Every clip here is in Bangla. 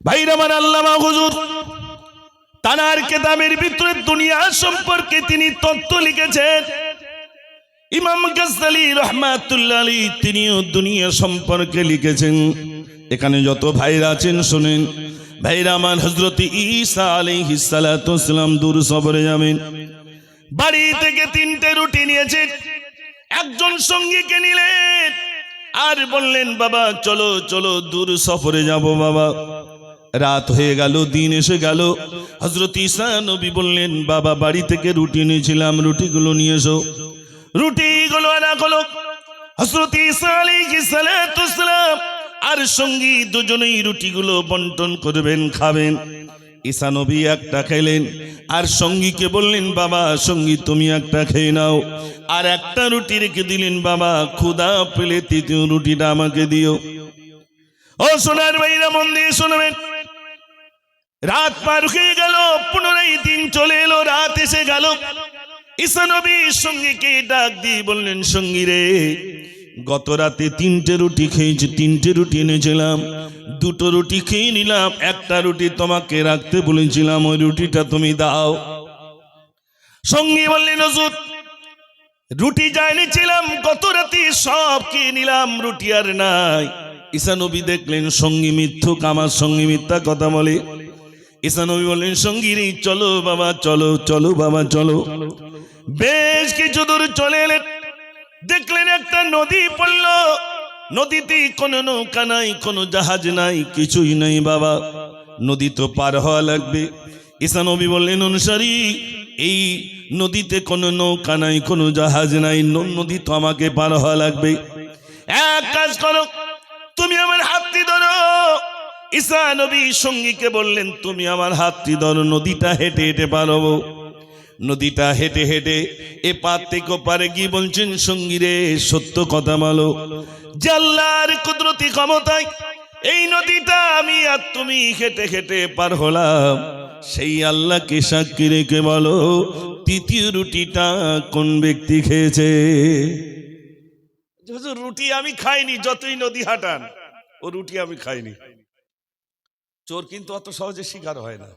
ভাইরা আমার, আল্লামা হুজুর তানার কিতাবের ভিতরে দুনিয়া সম্পর্কে তিনি তত্ত্ব লিখেছেন। ইমাম গাজ্জালী রাহমাতুল্লাহ আলাইহি তিনিও দুনিয়া সম্পর্কে লিখেছেন। এখানে যত ভাইরা আছেন শুনেন। ভাইরা আমার, হযরত ঈসা আলাইহিস সালাতু ওয়াস সালাম দূর সফরে যাবেন। বাড়ি থেকে 3টে রুটি নিয়েছেন, একজন সঙ্গীকে নিলেন আর বললেন, বাবা চলো চলো দূর সফরে যাব। বাবা রাত হয়ে গেল, দিন এসে গেল। হযরত ঈসা নবী বললেন, বাবা বাড়ি থেকে রুটি নিয়েছিলাম, রুটিগুলো নিয়ে এসো। রুটিগুলো আনা হলো। হযরত ঈসা আলাইহিস সালাতু ওয়াস সালাম আর সঙ্গী দুজনেই রুটিগুলো বন্টন করবেন, খাবেন। ঈসা নবী একটা খেলেন আর সঙ্গীকে বললেন, বাবা সঙ্গী তুমি একটা খেয়ে নাও। আর একটা রুটি রেখে দিলেন, বাবা ক্ষুধা পেলে তৃতীয় রুটিটা আমাকে দিও। ও সোনার ভাইরা, মন দিয়ে শুনবেন। রাত পার হয়ে গেল, পুনরায় দিন চলে এলো, রাত এসে গেল। ঈসা নবী সঙ্গীকে ডাক দিয়ে বললেন, সঙ্গী রে, গত রাতে 3টে রুটি খেয়েছি, 3টে রুটি এনেছিলাম, 2টো রুটি খেয়ে নিলাম, একটা রুটি তোমাকে রাখতে বলেছিলাম, ওই রুটিটা তুমি দাও। সঙ্গী বললেন, হুজুর রুটি যা এনেছিলাম গত রাতে সব খেয়ে নিলাম, রুটি আর নাই। ঈসা নবী দেখলেন সঙ্গী মিথ্যুক, আমার সঙ্গী মিথ্যা কথা বলে। ঈসা নবী বললেন, সঙ্গী রে চলো বাবা, চলো চলো বাবা চলো। বেশ কিছু দূর চলে এলেন, দেখলেন একটা নদী পড়ল। নদীতে কোনো নৌকা নাই, কোনো জাহাজ নাই, কিছুই নাই। বাবা নদী তো পার হওয়া লাগবে। ঈসা নবী বললেন, অনুসারী এই নদীতে কোনো নৌকা নাই, কোনো জাহাজ নাই, নদী তো আমাকে পার হওয়া লাগবে। এক কাজ করো, তুমি আমার হাতটি ধরো। ঈসা নবী সঙ্গীকে বললেন, তুমি আমার হাতটি ধরো, নদীটা হেঁটে হেঁটে পার হবো। নদীটা হেঁটে হেঁটে এ পার থেকে ওপারে গিয়ে বলছেন, সঙ্গী রে সত্য কথা বলো, যে আল্লাহর কুদরতি ক্ষমতায় এই নদীটা আমি আর তুমি হেঁটে হেঁটে পার হলাম, সেই আল্লাহকে সাক্ষী রেখে বলো তৃতীয় রুটিটা কোন ব্যক্তি খেয়েছে। হুজুর রুটি আমি খাইনি, যতই নদী হাঁটান, ও রুটি আমি খাইনি। চোর কিন্তু অত সহজে শিকার হয় না।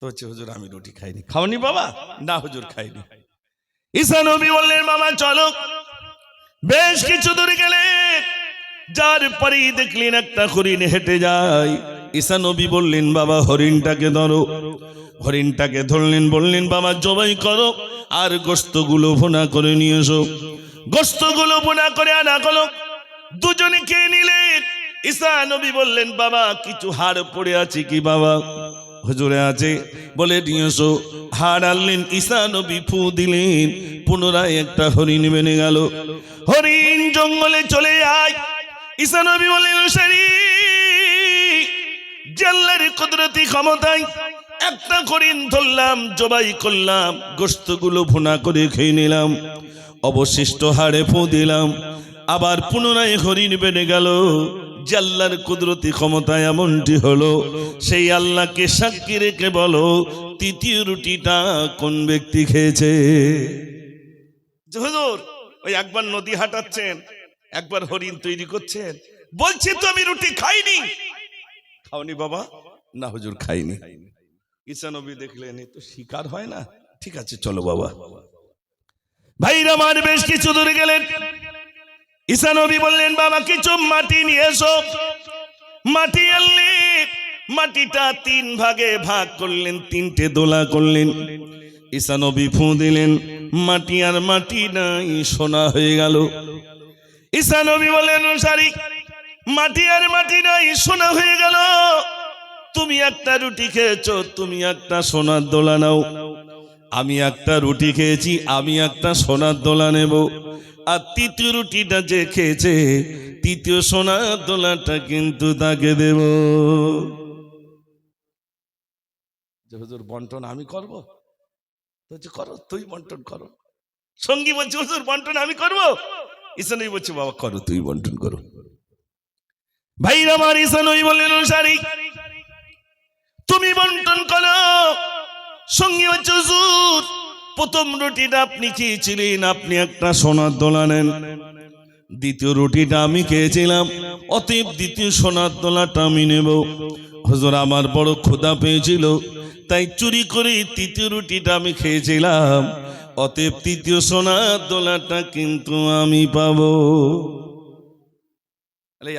তো হচ্ছে, হুজুর আমি রুটি খাইনি। খাওনি বাবা? না হুজুর খাইনি। ঈসা নবী বললেন, বাবা চলো। বেশ কিছু দূর গেলে, যার পরেই দেখলেন একটা হরিণ হেঁটে যায়। ঈসা নবী বললেন, বাবা হরিণটাকে ধরো। হরিণটাকে ধরলেন, বললেন, বাবা জবাই করো আর গোশতগুলো ভুনা করে নিয়ে এসো। গোশতগুলো ভুনা করে আনা হলো, দুজনে খেয়ে নিলেন। ঈসা নবী বললেন, বাবা কিছু হাড় পড়ে আছে কি? বাবা হুজুরে আছে, বলে নিয়ে এসো। হাড় আনলেন, ঈসা নবী ফু দিলেন, পুনরায় একটা হরিণ বেনে গেল। হরিণ জঙ্গলে চলে যায়। ঈসা নবী বললেন, সারি আল্লাহর কুদরতি ক্ষমতায় একটা হরিণ ধরলাম, জবাই করলাম, গোশতগুলো ভুনা করে খেয়ে নিলাম, অবশিষ্ট হাড়ে ফু দিলাম, আবার পুনরায় হরিণ বেড়ে গেল। যে আল্লাহর কুদরতি ক্ষমতায় এমনটি হলো, সেই আল্লাহকে সাক্ষী রেখে বলো তৃতীয় রুটিটা কোন ব্যক্তি খেয়েছে। হুজুর ওই একবার নদী হাঁটাচ্ছেন, একবার হরিণ তৈরি করছেন, বলছি তো আমি রুটি খাইনি। খাওনি বাবা? না হুজুর খাইনি। ঈসা নবী দেখলেন এ তো শিকার হয় না, ঠিক আছে চলো বাবা। ভাইরা আমার, বেশ কিছু দূরে গেলেন। ঈসা নবী বললেন, বাবা কিছু মাটি নিয়ে এসো। মাটি আনলেন, মাটিটা 3 ভাগে ভাগ করলেন, 3টে দোলা করলেন। ঈসা নবী ফু দিলেন, মাটি আর মাটি নাই, সোনা হয়ে গেল। ঈসা নবী বললেন, অনুসারী মাটি আর মাটি নাই, সোনা হয়ে গেল। তুমি একটা রুটি খেয়েছো, তুমি একটা সোনার দোলা নাও। আমি একটা রুটি খেয়েছি, আমি একটা সোনার দোলা নেব। আর তৃতীয় রুটিটা যে খেয়েছে, তৃতীয় সোনার দোলাটা কিন্তু তাকে দেব। হুজুর বন্টন আমি করব? বলছে করো, তুই বন্টন করো। সঙ্গী বলছে, হুজুর বন্টন আমি করব? ঈসা নবী বলছে, বাবা করো, তুই বন্টন করো। ভাইরা আমার, ঈসা নবী বললেন, অনুসারী তুমি বন্টন করো। সঙ্গী বলছে, হুজুর প্রথম রুটিটা আপনি খেয়েছিলেন, আপনি একটা সোনার দোলা নেন। দ্বিতীয় রুটিটা আমি খেয়েছিলাম, অতএব দ্বিতীয় সোনার দোলাটা আমি নেব। হুজুর আমার বড় ক্ষুধা পেয়েছিল, তাই চুরি করে তৃতীয় রুটিটা আমি খেয়েছিলাম, অতএব তৃতীয় সোনার দোলাটা কিন্তু আমি পাবো।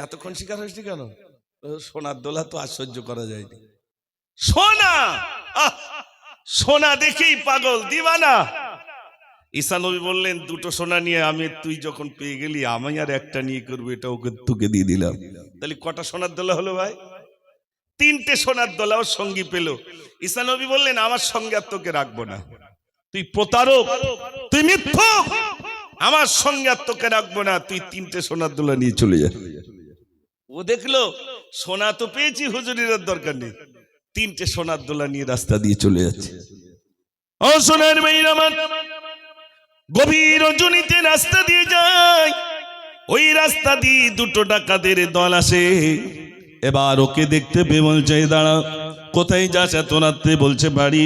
এতক্ষণ শিকার হয়েছি কেন? সোনার দোলা তো আর সহ্য করা যায়নি। সোনা, সোনা দেখেই পাগল দিবানা। ঈসা নবী বললেন, দুটো সোনা নিয়ে তুই যখন পেয়ে গেলি, আমি আর একটা নিয়ে করবো, এটা ওকে তোকে দিয়ে দিলাম। তাহলে কটা সোনার দোলা হলো ভাই? তিনটে সোনার দোলা ওর সঙ্গী পেল। ঈসা নবী বললেন, আমার সঙ্গে আর তোকে রাখবো না, তুই প্রতারক, তুই মিথ্যুক, আমার সঙ্গে আর তোকে রাখবো না, তুই তিনটে সোনার দোলা নিয়ে চলে যা। ও দেখলো সোনা তো পেয়েছি, হুজুরের দরকার নেই, তিনটে সোনার দোলা নিয়ে রাস্তা দিয়ে চলে যাচ্ছে। ও সোনার মেয়েরা আমার, গভীর রজনীতে রাস্তা দিয়ে যায়, ওই রাস্তা দিয়ে দুটো ডাকাতের দল আসে। এবার ওকে দেখতে পেয়ে বলছে, দাঁড়া, কোথায় যাস এত রাত্রে? বলছে বাড়ি।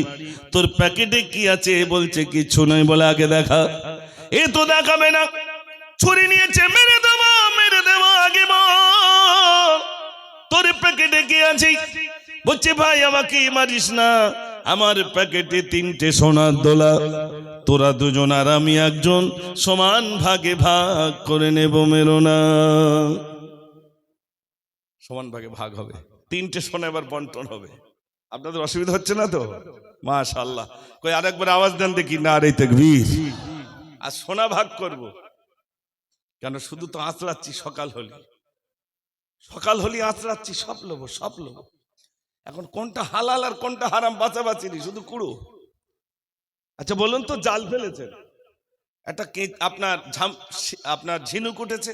তোর প্যাকেটে কি আছে? বলছে কিছু নয়। বলে আগে দেখা। এ তো দেখাবে না, ছুরি নিয়েছে, মেরে দেবো মেরে দেবো, আগে বল তোর প্যাকেটে কি আছে? বলছে ভাই আমাকে মারিস না, আমার প্যাকেটে তিনটে সোনার দোলা, তোরা দুজন আর আমি একজন সমান ভাগে ভাগ করে নেব, মেরো না। সমান ভাগে ভাগ হবে, তিনটে সোনা এবার বন্টন হবে। আপনাদের অসুবিধা হচ্ছে না তো? মাশাআল্লাহ। কই আরেকবার আওয়াজ দেন দেখি, না রে তাকবীর। আর সোনা ভাগ করব কেন? শুধু তো আঁচড়াচ্ছি, সকাল হলি আঁচড়াচ্ছি, সব লোবো সব লোবো। এখন কোনটা হালাল আর কোনটা হারাম বাঁচাবাচি নেই, শুধু কুড়ো। আচ্ছা বলুন তো, জাল ফেলেছেন, একটা আপনার ঝিনুক উঠেছে,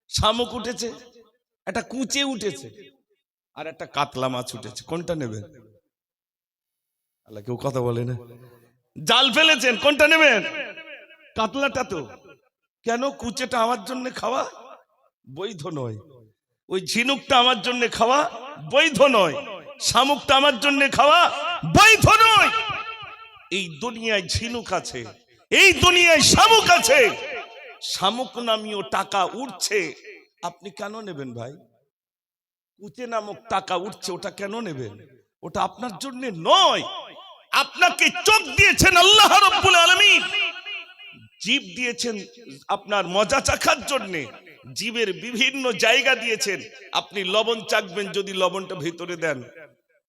শামুক উঠেছে, একটা কুচে উঠেছে, আর একটা কাতলা মাছ উঠেছে, কোনটা নেবেন? আল্লাহ, কেউ কথা বলে না। জাল ফেলেছেন, কোনটা নেবেন? কাতলাটা তো। কেন? কুচেটা আমার জন্য খাওয়া বৈধ নয়, ওই ঝিনুকটা আমার জন্য খাওয়া বৈধ নয়, শামুকটা আমার জন্য খাওয়া বৈধ নয়। এই দুনিয়ায় ঝিনুক আছে, এই দুনিয়ায় শামুক আছে, শামুক নামীয় টাকা উঠছে, আপনি কেন নেবেন ভাই? কুচে নামক টাকা উঠছে, ওটা কেন নেবেন? ওটা আপনার জন্য নয়। আপনাকে চোখ দিয়েছেন আল্লাহ রাব্বুল আলামিন, জীব দিয়েছেন আপনার মজা চাখার জন্য, জীবের বিভিন্ন জায়গা দিয়েছেন। আপনি লবণ চাখবেন, যদি লবণটা ভিতরে দেন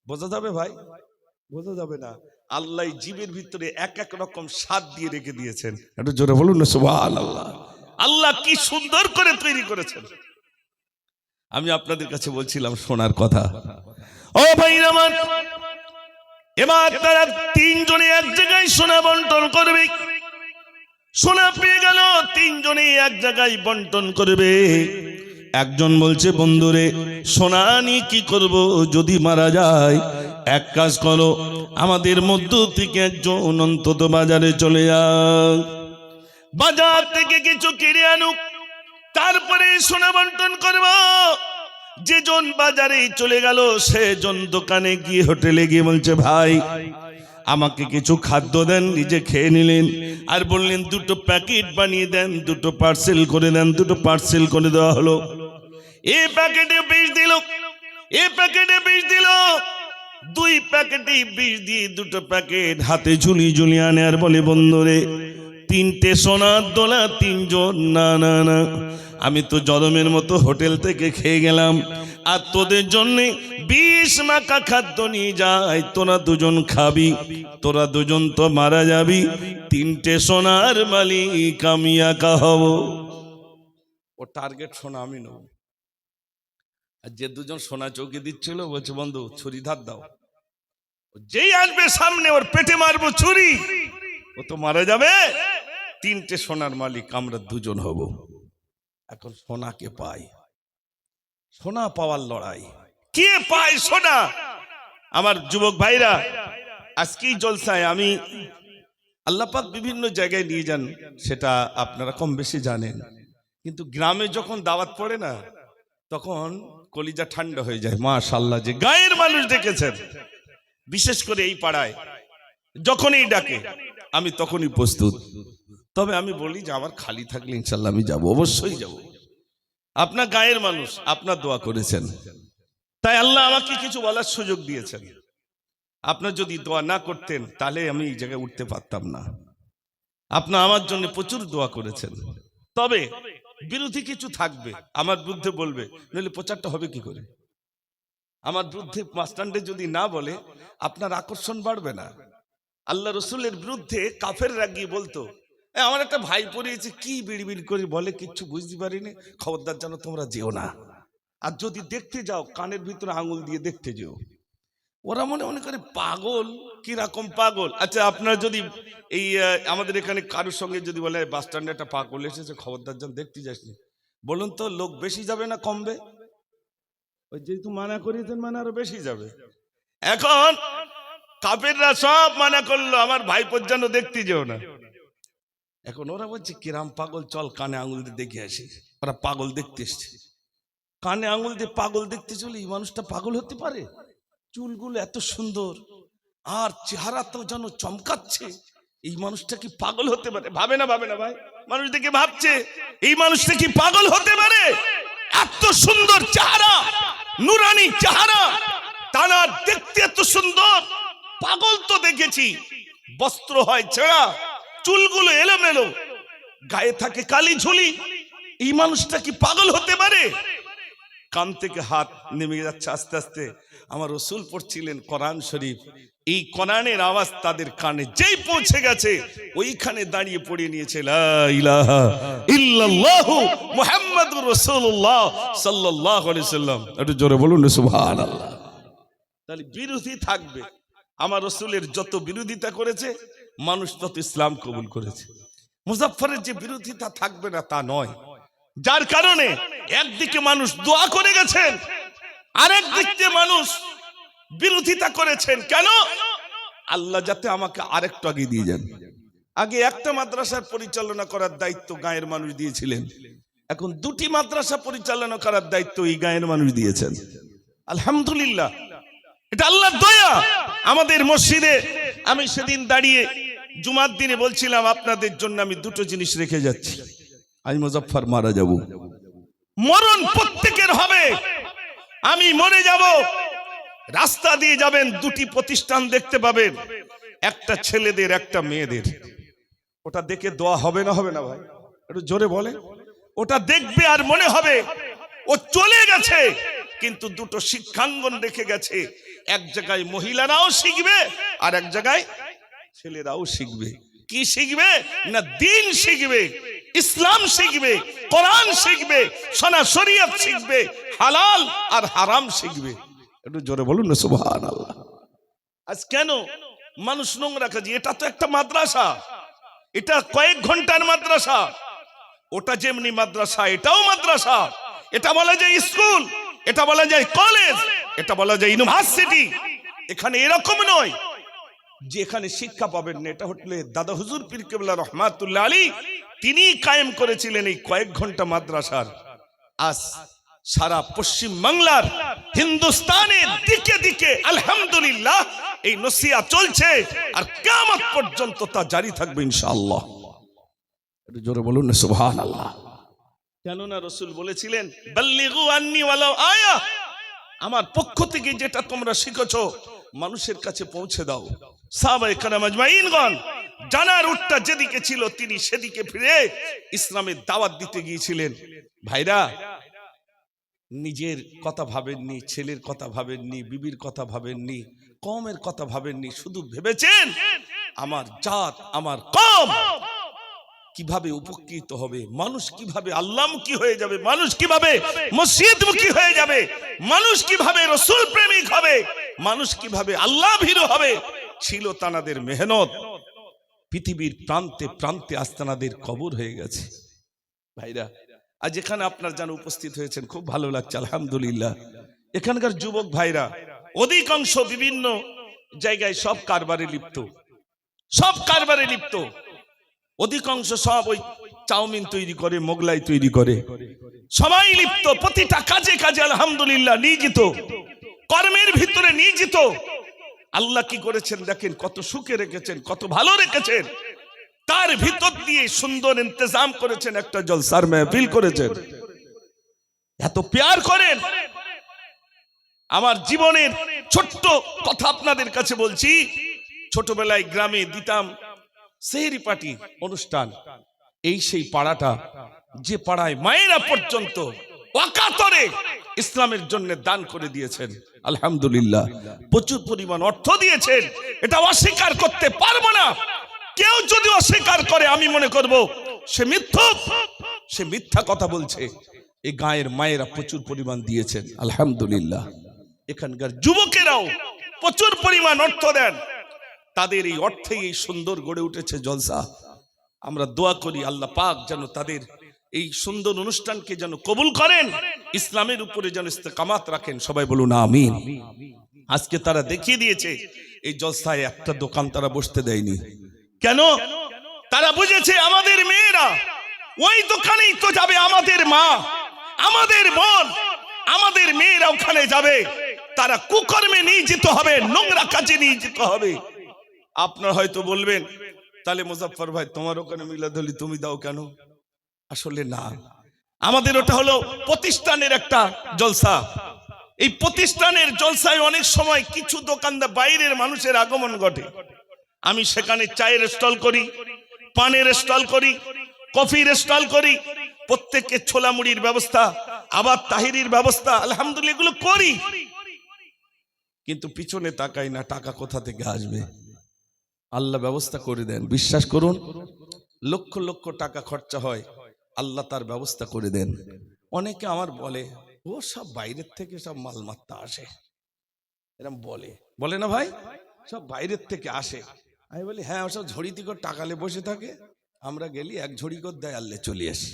বোঝা যাবে ভাই? বোঝা যাবে না। আল্লাহ জীবের ভিতরে এক এক রকম স্বাদ দিয়ে রেখে দিয়েছেন। একটু জোরে বলুন না সুবহানাল্লাহ। আল্লাহ কি সুন্দর করে তৈরি করেছেন। আমি আপনাদের কাছে বলছিলাম সোনার কথা। ও ভাইরা আমার, এবার তারা তিনজনে এক জায়গায় সোনা বন্টন করবে। সোনা পেয়ে গেল, তিনজনে এক জায়গায় বন্টন করবে। একজন বলছে, বন্ধুরে সোনা নিয়ে কি করব? যদি মারা যায়, এক কাজ করো, আমাদের মধ্য থেকে একজন অন্তত বাজারে চলে যাক, বাজার থেকে কিছু কিনে আনুক, তারপরে সোনা বন্টন করব। যেজন বাজারে চলে গেল, সেজন দোকানে গিয়ে, হোটেলে গিয়ে বলছে, ভাই আমাকে কিছু খাদ্য দেন। নিজে খেয়ে নিলেন, আর বললেন দুটো প্যাকেট বানিয়ে দেন, দুটো পার্সেল করে দেন। দুটো পার্সেল করে দেওয়া হলো। এই প্যাকেটে বিষ দিল, এই প্যাকেটে বিষ দিল, দুই প্যাকেটে বিষ দিয়ে দুটো প্যাকেট হাতে ঝুলিয়ে ঝুলিয়ে আনে, আর বলে, বন্ধুরে তিনটে সোনার দোলা তিনজন। না না না, আমি তো জরমের মতো হোটেল থেকে খেয়ে গেলাম, আর তোদের জন্য 20 মাকা খাদ্য নিয়ে যাই, তোরা দুজন খাবি, তোরা দুজন তো মারা যাবি, তিনটে সোনার মালিক আমি একা হব। ও টার্গেট সোনা আমি নেব। আর যে দুজন সোনা চৌকি দিচ্ছিল বলছে, বন্ধু ছুরি ধার দাও, যেই আসবে সামনে ওর পেটে মারবো ছুরি, ও তো মারা যাবে। তিনটে সোনার মালিক আমরা দুজন হব। এখন সোনাকে পাই, সোনা পাওয়ার লড়াই। কে পায় সোনা? আমার যুবক ভাইরা, আজকেই জলসায় আমি, আল্লাহ পাক বিভিন্ন জায়গায় নিয়ে যান, সেটা আপনারা কম বেশি জানেন, কিন্তু গ্রামে যখন দাওয়াত পড়ে না, তখন কলিজা ঠান্ডা হয়ে যায়। মাশাআল্লাহ, যে গায়ের মানুষ ডেকেছেন, বিশেষ করে এই পাড়ায় যখনই ডাকে আমি তখনই প্রস্তুত। তবে আমি বলি যে আমার খালি থাকলে ইনশাল্লাহ আমি যাব, অবশ্যই যাব। আপনার গায়ের মানুষ, আপনার দোয়া করেছেন, তাই আল্লাহ আমাকে কিছু বলার সুযোগ দিয়েছেন। আপনার যদি দোয়া না করতেন তাহলে আমি এই জায়গায় উঠতে পারতাম না। আপনার আমার জন্য প্রচুর দোয়া করেছেন। তবে বিরোধী কিছু থাকবে, আমার বিরুদ্ধে বলবে, নইলে প্রচারটা হবে কি করে? আমার বিরুদ্ধে মাস্টান্ডে যদি না বলে আপনার আকর্ষণ বাড়বে না। আল্লাহ রসুলের বিরুদ্ধে কাফেররা গিয়ে বলতো, আমার একটা ভাই পড়িয়েছে, কি বিড়বিড় করে বলে, কিচ্ছু বুঝতে পারিনি, খবরদার যেন তোমরা যেও না। আর যদি দেখতে যাও কানের ভিতরে আঙুল দিয়ে দেখতে যেও। ওরা মনে করে পাগল, কিরকম পাগল। আচ্ছা, আপনার যদি এই আমাদের এখানে কারোর সঙ্গে যদি বলে বাস স্ট্যান্ডে একটা পাগল এসেছে, খবরদার যেন দেখতে যাসনি, বলুন তো লোক বেশি যাবে না কমবে? ওই যেহেতু মানা করিয়েছেন, মানে আরো বেশি যাবে। এখন কাফেররা সব মানা করলো, আমার ভাই পর্যন্ত দেখতে যেও না। এখন ওরা বলছে কিরাম পাগল, চল কানে আঙুল দিয়ে দেখে আসি। ওরা পাগল দেখতে এসছে, কানে আঙুল দিয়ে পাগল দেখতে চলে। এই মানুষটা পাগল হতে পারে? চুলগুলো এত সুন্দর আর চেহারা তো যেন চমকাচ্ছে, এই মানুষটা কি পাগল হতে পারে? ভাবে না ভাই? মানুষ দেখে ভাবছে এই মানুষটা কি পাগল হতে পারে? এত সুন্দর চেহারা, নুরানি চেহারা, তানার দেখতে এত সুন্দর। পাগল তো দেখেছি, বস্ত্র হয় ছেঁড়া, চুলগুলো এলোমেলো, গায়ে থাকে কালি ঝুলি, এই মানুষটা কি পাগল হতে পারে? কান থেকে হাত নেমে যাচ্ছে আস্তে আস্তে। আমার রাসূল পড়ছিলেন কোরআন শরীফ, এই কোরআনের আওয়াজ তাদের কানে যেই পৌঁছে গেছে, ওইখানে দাঁড়িয়ে পড়ে নিয়েছে লা ইলাহা ইল্লাল্লাহু মুহাম্মাদুর রাসূলুল্লাহ সাল্লাল্লাহু আলাইহি সাল্লাম। একটু জোরে বলুন সুবহানাল্লাহ। তাহলে বিরোধী থাকবে। আমার রাসূলের যত বিরোধিতা করেছে মানুষ তত ইসলাম কবুল করেছে। মুজাফফরের যে বিরোধিতা থাকবে না তা নয়, যার কারণে একদিকে মানুষ দোয়া করে গেছেন, আরেক দিক দিয়ে মানুষ বিরোধিতা করেছেন। কেন? আল্লাহ যাতে আমাকে আরেকটু আগে দিয়ে যান। আগে একটা মাদ্রাসার পরিচালনা করার দায়িত্ব গায়ের মানুষ দিয়েছিলেন, এখন দুটি মাদ্রাসা পরিচালনা করার দায়িত্ব এই গায়ের মানুষ দিয়েছেন। আলহামদুলিল্লাহ, এটা আল্লাহর দয়া। আমাদের মসজিদে আমি সেদিন দাঁড়িয়ে জুমার দিনে বলছিলাম, আপনাদের জন্য আমি দুটো জিনিস রেখে যাচ্ছি। আজ মুজাফফর মারা যাব, মরণ প্রত্যেকের হবে, আমি মরে যাব, রাস্তা দিয়ে যাবেন, দুটি প্রতিষ্ঠান দেখতে পাবেন, একটা ছেলেদের একটা মেয়েদের। ওটা দেখে দোয়া হবে না হবে না ভাই? একটু জোরে বলে। ওটা দেখবে আর মনে হবে ও চলে গেছে, কিন্তু দুটো শিক্ষাঙ্গন রেখে গেছে। এক জায়গায় মহিলারাও শিখবে আর এক জায়গায় ছেলেরাও শিখবে। কি শিখবে? না দ্বীন শিখবে, ইসলাম শিখবে, কোরআন শিখবে, শরীয়ত শরীয়ত শিখবে, হালাল আর হারাম শিখবে। একটু জোরে বলুন না সুবহানাল্লাহ। আজ কেন মানুষ নোংরা কাজে? এটা তো একটা মাদ্রাসা, এটা কয়েক ঘন্টার মাদ্রাসা। ওটা যেমনি মাদ্রাসা এটাও মাদ্রাসা। এটা বলা যায় স্কুল, এটা বলা যায় কলেজ, এটা বলা যায় ইউনিভার্সিটি। এখানে এরকম নয় যে এখানে শিক্ষা পাবেন না। এটা হলে দাদা হুজুর পীর কেবলা রহমাতুল্লাহ আলী তিনি কায়েম করেছিলেন এই কয়েক ঘন্টা মাদ্রাসার। আজ সারা পশ্চিম বাংলার, হিন্দুস্তানের দিকে দিকে আলহামদুলিল্লাহ এই নসিহত চলছে, আর কিয়ামত পর্যন্ত তা জারি থাকবে ইনশাআল্লাহ। একটু জোরে বলুন না সুবহানাল্লাহ। কেননা রাসূল বলেছিলেন, বাল্লিগু আন্নি ওয়ালাউ আয়া, আমার পক্ষ থেকে যেটা তোমরা শিখেছো মানুষের কাছে পৌঁছে দাও। সাহাবায়ে কেরাম আজমাইনগণ জানার উটটা যেদিকে ছিল তিনি সেদিকে ফিরে ইসলামের দাওয়াত দিতে গিয়েছিলেন। ভাইরা, নিজের কথা ভাবেননি, ছেলের কথা ভাবেননি, বিবির কথা ভাবেননি, কওমের কথা ভাবেননি, শুধু ভেবেছেন আমার জাত, আমার কওম কিভাবে উপকৃত হবে, মানুষ কিভাবে আল্লাহমুখী হয়ে যাবে, মানুষ কিভাবে মসজিদমুখী হয়ে যাবে, মানুষ কিভাবে রাসূল প্রেমিক হবে, মানুষ কিভাবে আল্লাহ ভীরু হবে। ছিল তানাদের মেহনত। পৃথিবীর প্রান্তে প্রান্তে আস্তানাদের কবর হয়ে গেছে। ভাইরা, আজ এখানে আপনার যেন উপস্থিত হয়েছেন, খুব ভালো লাগছে আলহামদুলিল্লাহ। এখানকার যুবক ভাইরা অধিকাংশ বিভিন্ন জায়গায় সব কারবারে লিপ্ত, সব কারবারে লিপ্ত। অধিকাংশ সব ওই চাউমিন তৈরি করে, মোগলাই তৈরি করে, সবাই লিপ্ত, প্রতিটা কাজে কাজে আলহামদুলিল্লাহ নিয়োজিত, কর্মের ভিতরে নিয়োজিত। আল্লাহ কি করেছেন দেখেন, কত সুখে রেখেছেন, কত ভালো রেখেছেন। তার ভিতর দিয়ে সুন্দর ইন্তজাম করেছেন, একটা জলসার মেহফিল করেছেন। এত প্যার করেন, আমার জীবনের ছোট্ট কথা আপনাদের কাছে বলছি। ছোটবেলায় গ্রামে দিতাম সেহরি পার্টি অনুষ্ঠান। এই সেই পাড়াটা, যে পাড়ায় মায়েরা পর্যন্ত ওয়াকাতরে ইসলামের জন্য দান করে দিয়েছেন, আলহামদুলিল্লাহ প্রচুর পরিমাণ অর্থ দিয়েছেন। এটা অস্বীকার করতে পারবো না। কেউ যদি অস্বীকার করে আমি মনে করব সে মিথ্যুক, সে মিথ্যা কথা বলছে। এই গায়ের মায়েরা প্রচুর পরিমাণ দিয়েছেন, আলহামদুলিল্লাহ। এখানকার যুবকেরাও প্রচুর পরিমাণ অর্থ দেন। তাদের এই অর্থেই এই সুন্দর গড়ে উঠেছে জলসা। আমরা দোয়া করি আল্লাহ পাক যেন তাদের এই সুন্দর অনুষ্ঠানকে যেন কবুল করেন, ইসলামের উপরে যেন ইস্তেকামাত রাখেন। সবাই বলুন আমিন। আজকে তারা দেখিয়ে দিয়েছে এই জলসায় একটা দোকান তারা বসতে দেয়নি। কেন? তারা বুঝেছে আমাদের মেয়েরা ওই দোকানেই তো যাবে, আমাদের মা, আমাদের বোন, আমাদের মেয়েরা ওখানে যাবে। তারা কুকর্মে নিয়োজিত হবে, নোংরা কাজে নিয়োজিত হবে। আপনারা হয়তো বলবেন তাহলে মুজাফফর ভাই তোমার ওখানে মিলাদ হলি তুমি দাও কেন? আসলে না, আমাদের ওটা হলো প্রতিষ্ঠানের একটা জলসা। এই প্রতিষ্ঠানের জলসায় অনেক সময় কিছু দোকানদার বাইরের মানুষের আগমন ঘটে। আমি সেখানে চায়ের স্টল করি, পানের স্টল করি, কফির স্টল করি, প্রত্যেককে ছোলা মুড়ির ব্যবস্থা, আবার তাহিরির ব্যবস্থা, আলহামদুলিল্লাহ এগুলো করি। কিন্তু পিছনে তাকাই না টাকা কোথা থেকে আসবে। আল্লাহ ব্যবস্থা করে দেন, বিশ্বাস করুন। লক্ষ লক্ষ টাকা খরচা হয়, আল্লাহ তার ব্যবস্থা করে দেন। অনেকে আমার বলে ও সব বাইরের থেকে সব মালমাত্তা আসে, এরকম বলে না ভাই, সব বাইরের থেকে আসে। আমি বলি হ্যাঁ, ওসব ঝড়িতে করে টাকালে বসে থাকে, আমরা গেলি এক ঝড়ি করে দেয়, আল্লে চলে আসি।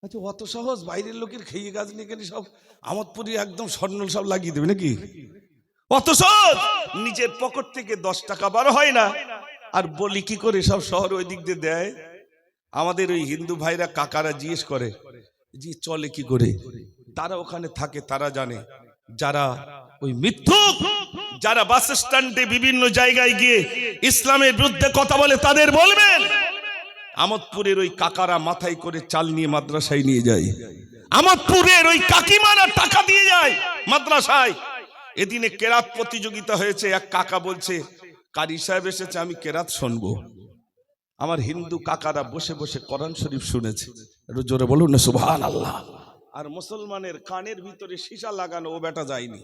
আচ্ছা অত সহজ? বাইরের লোকের খেয়ে গাছ নিয়ে গেলে সব আমোদপুরি একদম স্বর্ণ সব লাগিয়ে দেবে নাকি? অত সহজ? নিজের পকেট থেকে 10 টাকা বার হয় না, আর বলি কি করে সব শহর ওই দিক দিয়ে দেয়। আমাদের ওই হিন্দু ভাইরা কাকারা জিজ্ঞেস করে জি চলে কি করে, তারা ওখানে থাকে, তারা জানে। যারা ওই মিথ্যুক, যারা বাস স্ট্যান্ডে বিভিন্ন জায়গায় গিয়ে ইসলামের বিরুদ্ধে কথা বলে, তাদের বলবেন আমোদপুরের ওই কাকারা মাথায় করে চাল নিয়ে মাদ্রাসায় নিয়ে যায়। আমোদপুরের ওই কাকিমারা টাকা দিয়ে যায় মাদ্রাসায়। এদিনে কেরাত প্রতিযোগিতা হয়েছে, এক কাকা বলছে কারি সাহেব এসেছে, আমি কেরাত শুনবো। আমার হিন্দু কাকারা বসে বসে কোরআন শরীফ শুনেছে, একটু জোরে বলুন না সুবহানাল্লাহ। আর মুসলমানের কানের ভিতরে সীসা লাগানো, ও বেটা যায়নি,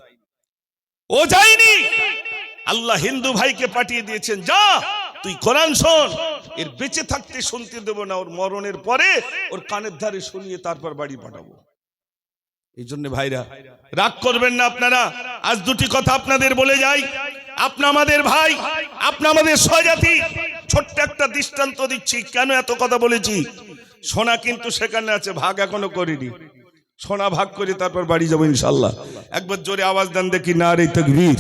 ও যায়নি। আল্লাহ হিন্দু ভাইকে পাঠিয়ে দিয়েছেন, যা তুই কোরআন শোন। এর বেঁচে থাকতে শুনতে দেব না, ওর মরণের পরে ওর কানের ধারে শুনিয়ে তারপর বাড়ি পাঠাবো। এই জন্য ভাইরা রাগ করবেন না আপনারা। আজ দুটি কথা আপনাদের বলে যাই। আপনি আমাদের ভাই, আপনি আমাদের স্বজাতি। ছোট্ট একটা দৃষ্টান্ত দিচ্ছি, কেন এত কথা বলেছি। সোনা কিন্তু সেখানে আছে, ভাগ এখনো করিনি। সোনা ভাগ করে তারপর বাড়ি যাবো ইনশাল্লাহ। একবার জোরে আওয়াজ দেন দেখি, নারে তাকবীর।